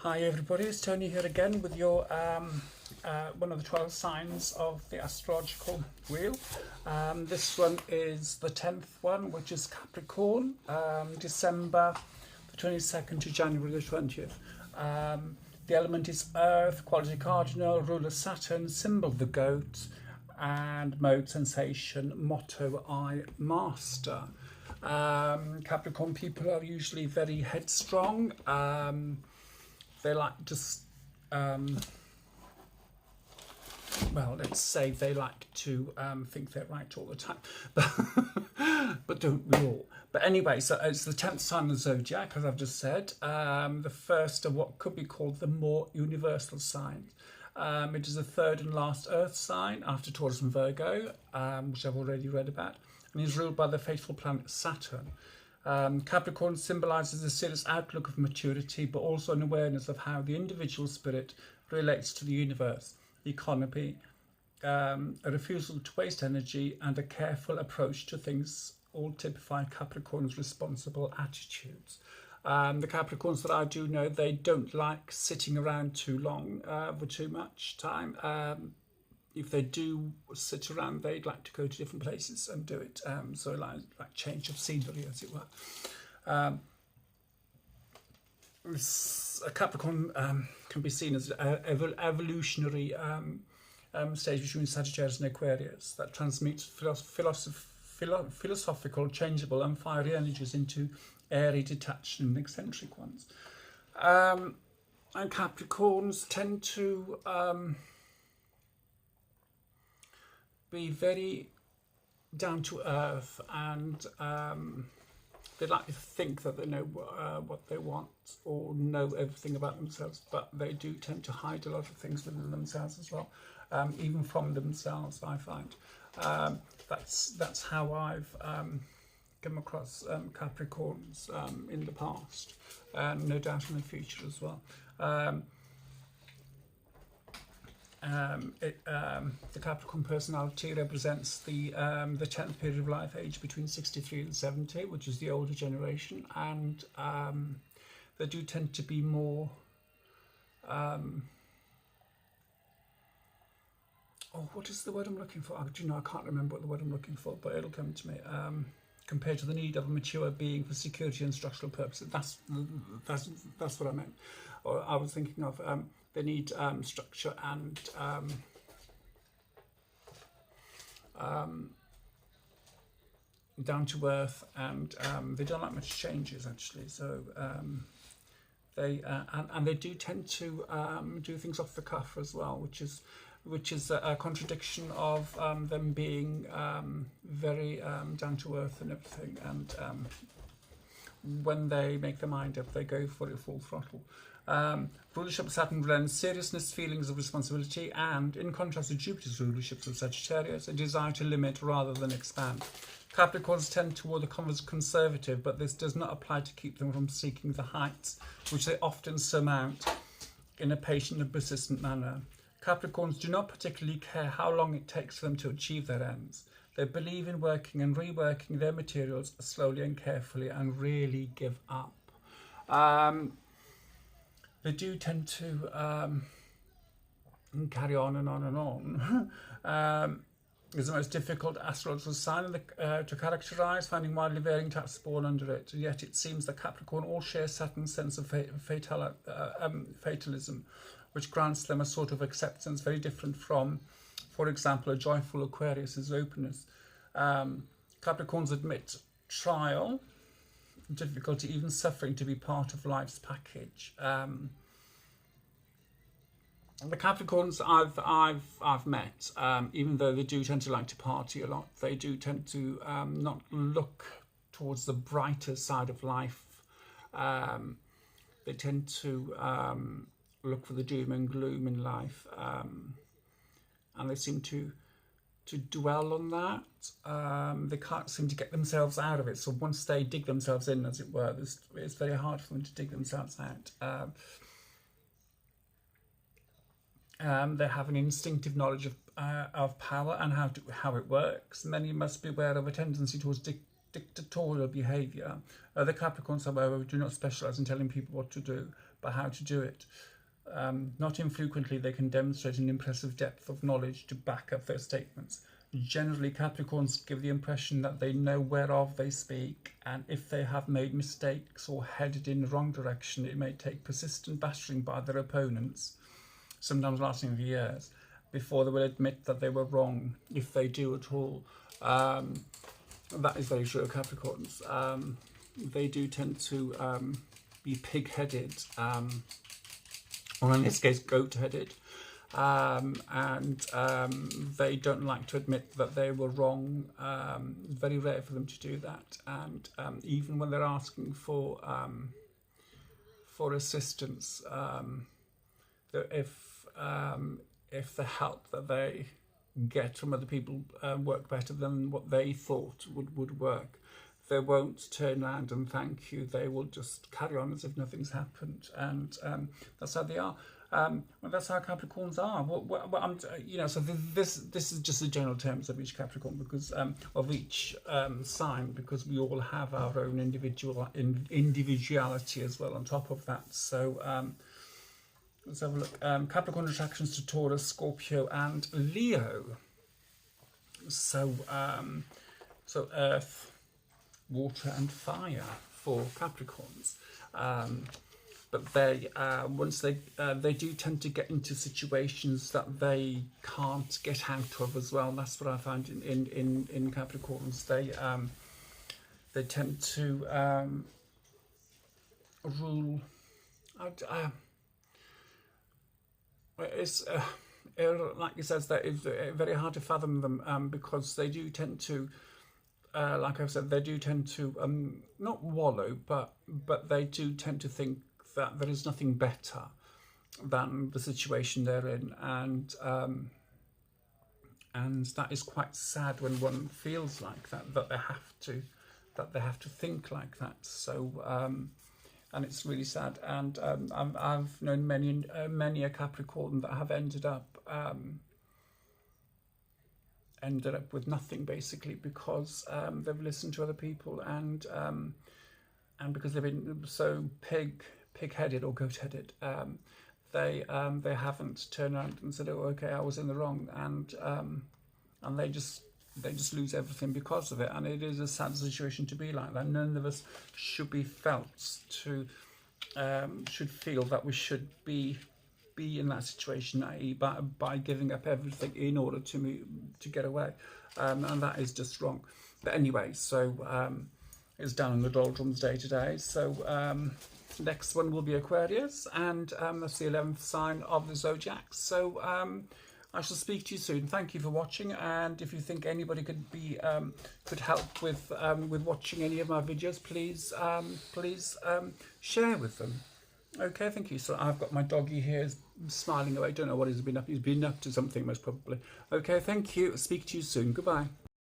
Hi everybody, it's Tony here again with your one of the 12 signs of the astrological wheel. This one is the 10th one, which is Capricorn, December the 22nd to January the 20th. The element is Earth, quality cardinal, ruler Saturn, symbol the goat, and mode sensation, motto I master. Capricorn people are usually very headstrong. They like to, well, let's say they like to think they're right all the time, but don't we all? But anyway, so it's the 10th sign of the zodiac, as I've just said, the first of what could be called the more universal signs. It is the third and last Earth sign after Taurus and Virgo, which I've already read about, and is ruled by the fateful planet Saturn. Capricorn symbolises a serious outlook of maturity, but also an awareness of how the individual spirit relates to the universe, the economy, a refusal to waste energy, and a careful approach to things all typify Capricorn's responsible attitudes. The Capricorns that I do know, they don't like sitting around too long for too much time. If they do sit around, they'd like to go to different places and do it. So like change of scenery, as it were. A Capricorn can be seen as an evolutionary stage between Sagittarius and Aquarius that transmutes philosophical, changeable and fiery energies into airy, detached and eccentric ones. And Capricorns tend to be very down to earth, and they like to think that they know what they want or know everything about themselves, but they do tend to hide a lot of things within themselves as well, even from themselves, I find. That's how I've come across Capricorns in the past, and no doubt in the future as well. The Capricorn personality represents the 10th period of life, age between 63 and 70, which is the older generation, and they do tend to be more what is the word I'm looking for? Do you know, I can't remember what the word I'm looking for, but it'll come to me. Compared to the need of a mature being for security and structural purposes. That's what I meant. Or I was thinking of they need structure and down to earth, and they don't like much changes actually. So they do tend to do things off the cuff as well, which is a contradiction of them being very down to earth and everything, and when they make their mind up, they go for it full throttle. Rulership of Saturn blends seriousness, feelings of responsibility, and, in contrast to Jupiter's rulership of Sagittarius, a desire to limit rather than expand. Capricorns tend toward the conservative, but this does not apply to keep them from seeking the heights, which they often surmount in a patient and persistent manner. Capricorns do not particularly care how long it takes for them to achieve their ends. They believe in working and reworking their materials slowly and carefully, and really give up. They do tend to carry on and on and on. It's the most difficult astrological sign to characterise, finding widely varying types spawn under it. Yet it seems that Capricorn all share Saturn's sense of fatalism, which grants them a sort of acceptance very different from, for example, a joyful Aquarius's openness. Capricorns admit trial, difficulty, even suffering to be part of life's package. The Capricorns I've met, even though they do tend to like to party a lot, they do tend to not look towards the brighter side of life. They tend to look for the doom and gloom in life, and they seem to dwell on that. They can't seem to get themselves out of it, so once they dig themselves in, as it were, it's very hard for them to dig themselves out. They have an instinctive knowledge of power and how it works. Many must be aware of a tendency towards dictatorial behaviour. The Capricorns, however, do not specialise in telling people what to do, but how to do it. Not infrequently, they can demonstrate an impressive depth of knowledge to back up their statements. Generally, Capricorns give the impression that they know whereof they speak, and if they have made mistakes or headed in the wrong direction, it may take persistent battering by their opponents, sometimes lasting for years, before they will admit that they were wrong, if they do at all. That is very true of Capricorns. They do tend to be pig-headed, or in this case, goat-headed. They don't like to admit that they were wrong. It's very rare for them to do that, and even when they're asking for assistance, if the help that they get from other people work better than what they thought would work, they won't turn around and thank you. They will just carry on as if nothing's happened, and that's how they are. Well, that's how Capricorns are. So this is just the general terms of each Capricorn, because of each sign, because we all have our own individuality as well on top of that. So let's have a look. Capricorn attractions to Taurus, Scorpio, and Leo. So Earth, water, and fire for Capricorns. But they once they do tend to get into situations that they can't get out of as well. That's what I found in Capricorns. They tend to rule. It's like it says, that it's very hard to fathom them, because they do tend to, like I've said, they do tend to not wallow, but they do tend to think that there is nothing better than the situation they're in, and that is quite sad when one feels like that they have to think like that. So and it's really sad, and I've known many a Capricorn that have ended up with nothing, basically, because they've listened to other people, and because they've been so pig-headed or goat-headed, they haven't turned around and said, "Oh, okay, I was in the wrong," and they just lose everything because of it. And it is a sad situation to be like that. None of us should feel that we should be in that situation, i.e. by giving up everything in order to get away, and that is just wrong. But anyway, so it's down in the doldrums day to day. So next one will be Aquarius, and that's the 11th sign of the zodiac. So I shall speak to you soon. Thank you for watching, and if you think anybody could help with watching any of my videos, please share with them. Okay, thank you. So I've got my doggy here smiling away. Don't know what he's been up. He's been up to something, most probably. Okay, thank you. Speak to you soon. Goodbye.